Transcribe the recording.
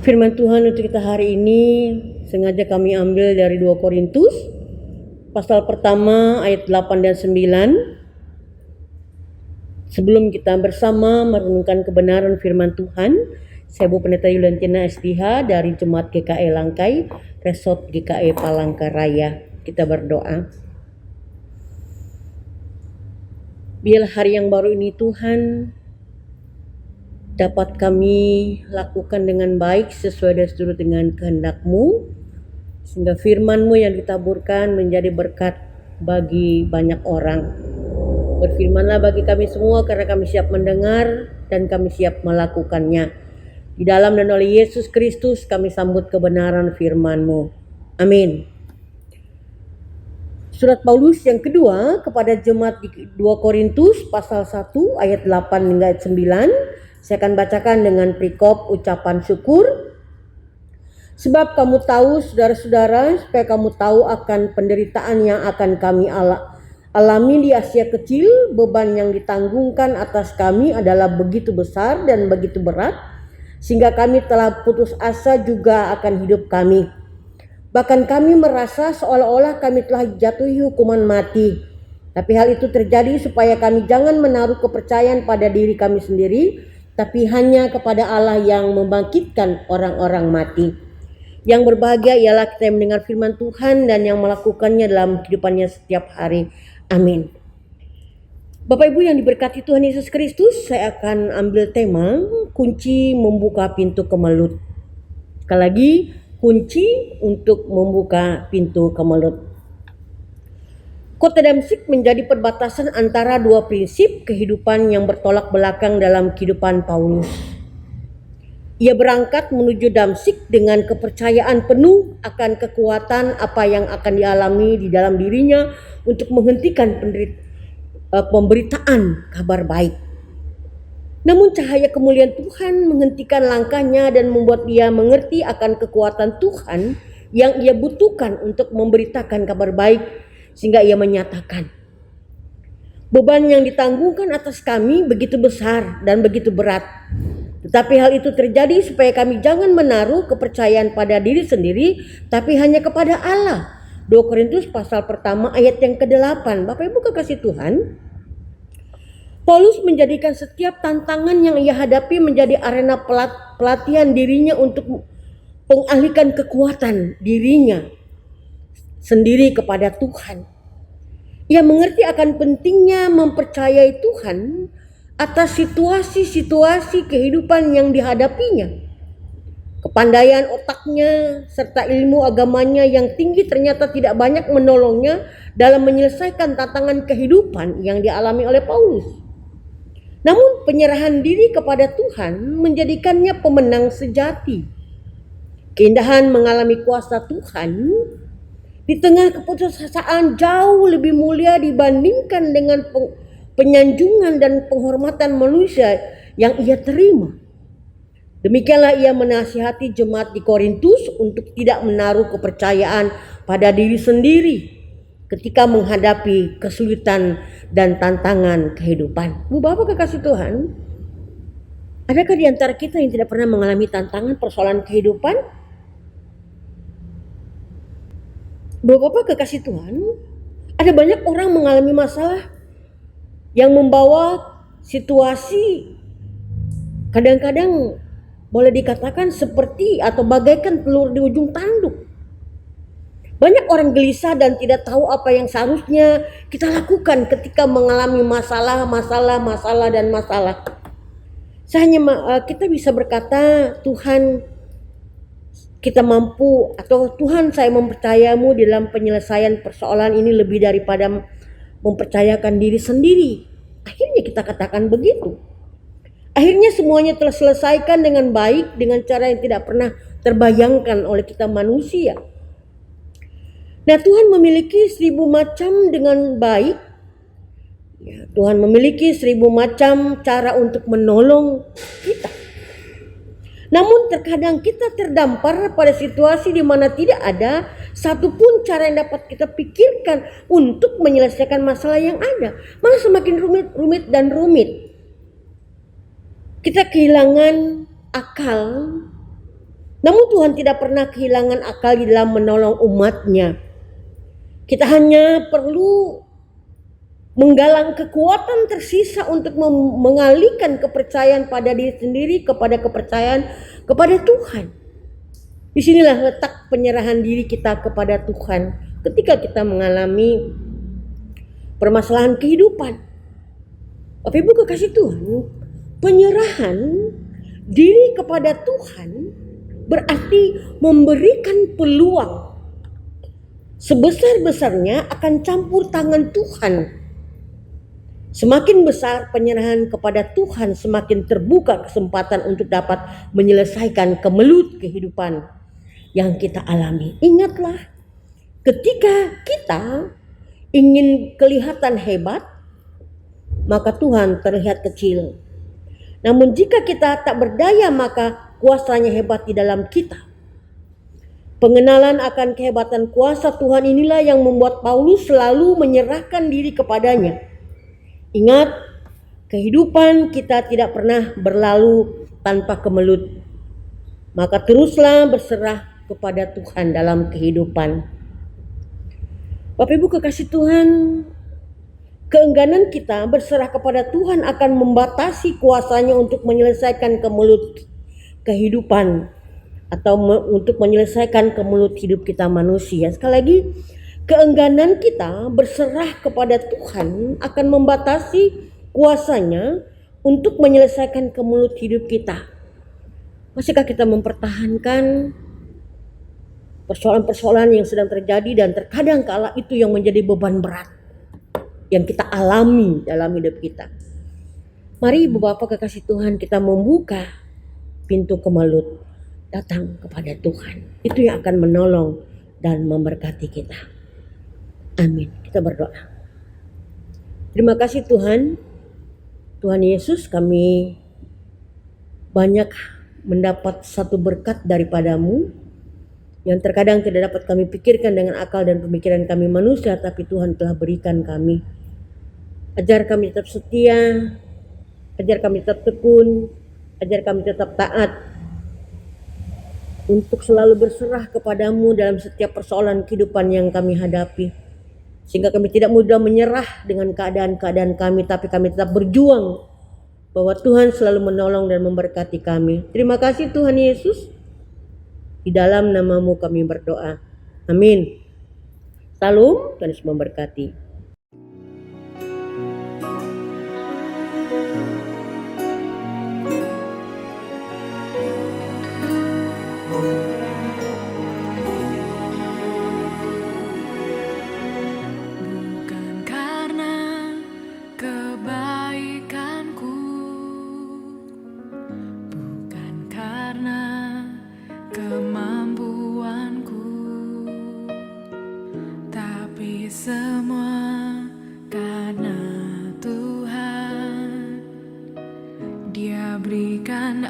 Firman Tuhan untuk kita hari ini sengaja kami ambil dari 2 Korintus pasal pertama ayat 8 dan 9. Sebelum kita bersama merenungkan kebenaran firman Tuhan, saya Bu Pendeta Yuliantina SDH dari Jemaat GKI Langkai, Resort GKI Palangkaraya. Kita berdoa. Biarlah hari yang baru ini Tuhan dapat kami lakukan dengan baik sesuai dan seturut dengan kehendak-Mu, sehingga firman-Mu yang ditaburkan menjadi berkat bagi banyak orang. Berfirmanlah bagi kami semua karena kami siap mendengar dan kami siap melakukannya. Di dalam dan oleh Yesus Kristus kami sambut kebenaran firman-Mu. Amin. Surat Paulus yang kedua kepada jemaat di 2 Korintus pasal 1 ayat 8 hingga ayat 9. Saya akan bacakan dengan perikop ucapan syukur. Sebab kamu tahu saudara-saudara, supaya kamu tahu akan penderitaan yang akan kami alami di Asia Kecil, beban yang ditanggungkan atas kami adalah begitu besar dan begitu berat, sehingga kami telah putus asa juga akan hidup kami. Bahkan kami merasa seolah-olah kami telah jatuhi hukuman mati. Tapi hal itu terjadi supaya kami jangan menaruh kepercayaan pada diri kami sendiri, tapi hanya kepada Allah yang membangkitkan orang-orang mati. Yang berbahagia ialah kita yang mendengar firman Tuhan dan yang melakukannya dalam kehidupannya setiap hari. Amin. Bapak Ibu yang diberkati Tuhan Yesus Kristus, saya akan ambil tema kunci membuka pintu kemelut. Sekali lagi, kunci untuk membuka pintu kemelut. Kota Damsyik menjadi perbatasan antara dua prinsip kehidupan yang bertolak belakang dalam kehidupan Paulus. Ia berangkat menuju Damsyik dengan kepercayaan penuh akan kekuatan apa yang akan dialami di dalam dirinya untuk menghentikan pemberitaan kabar baik. Namun cahaya kemuliaan Tuhan menghentikan langkahnya dan membuat dia mengerti akan kekuatan Tuhan yang ia butuhkan untuk memberitakan kabar baik. Sehingga ia menyatakan, beban yang ditanggungkan atas kami begitu besar dan begitu berat. Tetapi hal itu terjadi supaya kami jangan menaruh kepercayaan pada diri sendiri, tapi hanya kepada Allah. 2 Korintus pasal pertama ayat yang ke-8. Bapak Ibu kekasih Tuhan, Paulus menjadikan setiap tantangan yang ia hadapi menjadi arena pelatihan dirinya untuk mengalihkan kekuatan dirinya sendiri kepada Tuhan. Ia mengerti akan pentingnya mempercayai Tuhan atas situasi-situasi kehidupan yang dihadapinya. Kepandaian otaknya serta ilmu agamanya yang tinggi ternyata tidak banyak menolongnya dalam menyelesaikan tantangan kehidupan yang dialami oleh Paulus. Namun penyerahan diri kepada Tuhan menjadikannya pemenang sejati. Keindahan mengalami kuasa Tuhan di tengah keputusasaan jauh lebih mulia dibandingkan dengan penyanjungan dan penghormatan manusia yang ia terima. Demikianlah ia menasihati jemaat di Korintus untuk tidak menaruh kepercayaan pada diri sendiri ketika menghadapi kesulitan dan tantangan kehidupan. Bu Bapak kekasih Tuhan, adakah di antara kita yang tidak pernah mengalami tantangan persoalan kehidupan? Bapak kekasih Tuhan, ada banyak orang mengalami masalah yang membawa situasi kadang-kadang boleh dikatakan seperti atau bagaikan telur di ujung tanduk. Banyak orang gelisah dan tidak tahu apa yang seharusnya kita lakukan ketika mengalami masalah. Kita bisa berkata, Tuhan, kita mampu, atau Tuhan saya mempercayamu dalam penyelesaian persoalan ini lebih daripada mempercayakan diri sendiri. Akhirnya kita katakan begitu. Akhirnya semuanya telah selesaikan dengan baik dengan cara yang tidak pernah terbayangkan oleh kita manusia. Nah, Tuhan memiliki 1000 macam dengan baik. Ya, Tuhan memiliki 1000 macam cara untuk menolong kita. Namun terkadang kita terdampar pada situasi di mana tidak ada satupun cara yang dapat kita pikirkan untuk menyelesaikan masalah yang ada. Malah semakin rumit dan rumit. Kita kehilangan akal. Namun Tuhan tidak pernah kehilangan akal di dalam menolong umatnya. Kita hanya perlu menggalang kekuatan tersisa untuk mengalihkan kepercayaan pada diri sendiri kepada kepercayaan kepada Tuhan. Disinilah letak penyerahan diri kita kepada Tuhan ketika kita mengalami permasalahan kehidupan. Bapak Ibu kekasih Tuhan, penyerahan diri kepada Tuhan berarti memberikan peluang sebesar-besarnya akan campur tangan Tuhan. Semakin besar penyerahan kepada Tuhan, semakin terbuka kesempatan untuk dapat menyelesaikan kemelut kehidupan yang kita alami. Ingatlah, ketika kita ingin kelihatan hebat, maka Tuhan terlihat kecil. Namun jika kita tak berdaya, maka kuasanya hebat di dalam kita. Pengenalan akan kehebatan kuasa Tuhan inilah yang membuat Paulus selalu menyerahkan diri kepadanya. Ingat, kehidupan kita tidak pernah berlalu tanpa kemelut. Maka teruslah berserah kepada Tuhan dalam kehidupan. Bapak Ibu kekasih Tuhan, keengganan kita berserah kepada Tuhan akan membatasi kuasanya untuk menyelesaikan kemelut kehidupan atau untuk menyelesaikan kemelut hidup kita manusia. Sekali lagi, keengganan kita berserah kepada Tuhan akan membatasi kuasanya untuk menyelesaikan kemelut hidup kita. Masihkah kita mempertahankan persoalan-persoalan yang sedang terjadi dan terkadang kala itu yang menjadi beban berat yang kita alami dalam hidup kita? Mari Ibu Bapak kekasih Tuhan, kita membuka pintu kemelut, datang kepada Tuhan. Itu yang akan menolong dan memberkati kita. Amin. Kita berdoa. Terima kasih Tuhan. Tuhan Yesus, kami banyak mendapat satu berkat daripadamu yang terkadang tidak dapat kami pikirkan dengan akal dan pemikiran kami manusia, tapi Tuhan telah berikan kami. Ajar kami tetap setia, ajar kami tetap tekun, ajar kami tetap taat untuk selalu berserah kepadamu dalam setiap persoalan kehidupan yang kami hadapi. Sehingga kami tidak mudah menyerah dengan keadaan-keadaan kami, tapi kami tetap berjuang bahwa Tuhan selalu menolong dan memberkati kami. Terima kasih Tuhan Yesus. Di dalam namamu kami berdoa. Amin. Salam, Tuhan Yesus memberkati. Semua karena Tuhan, Dia berikan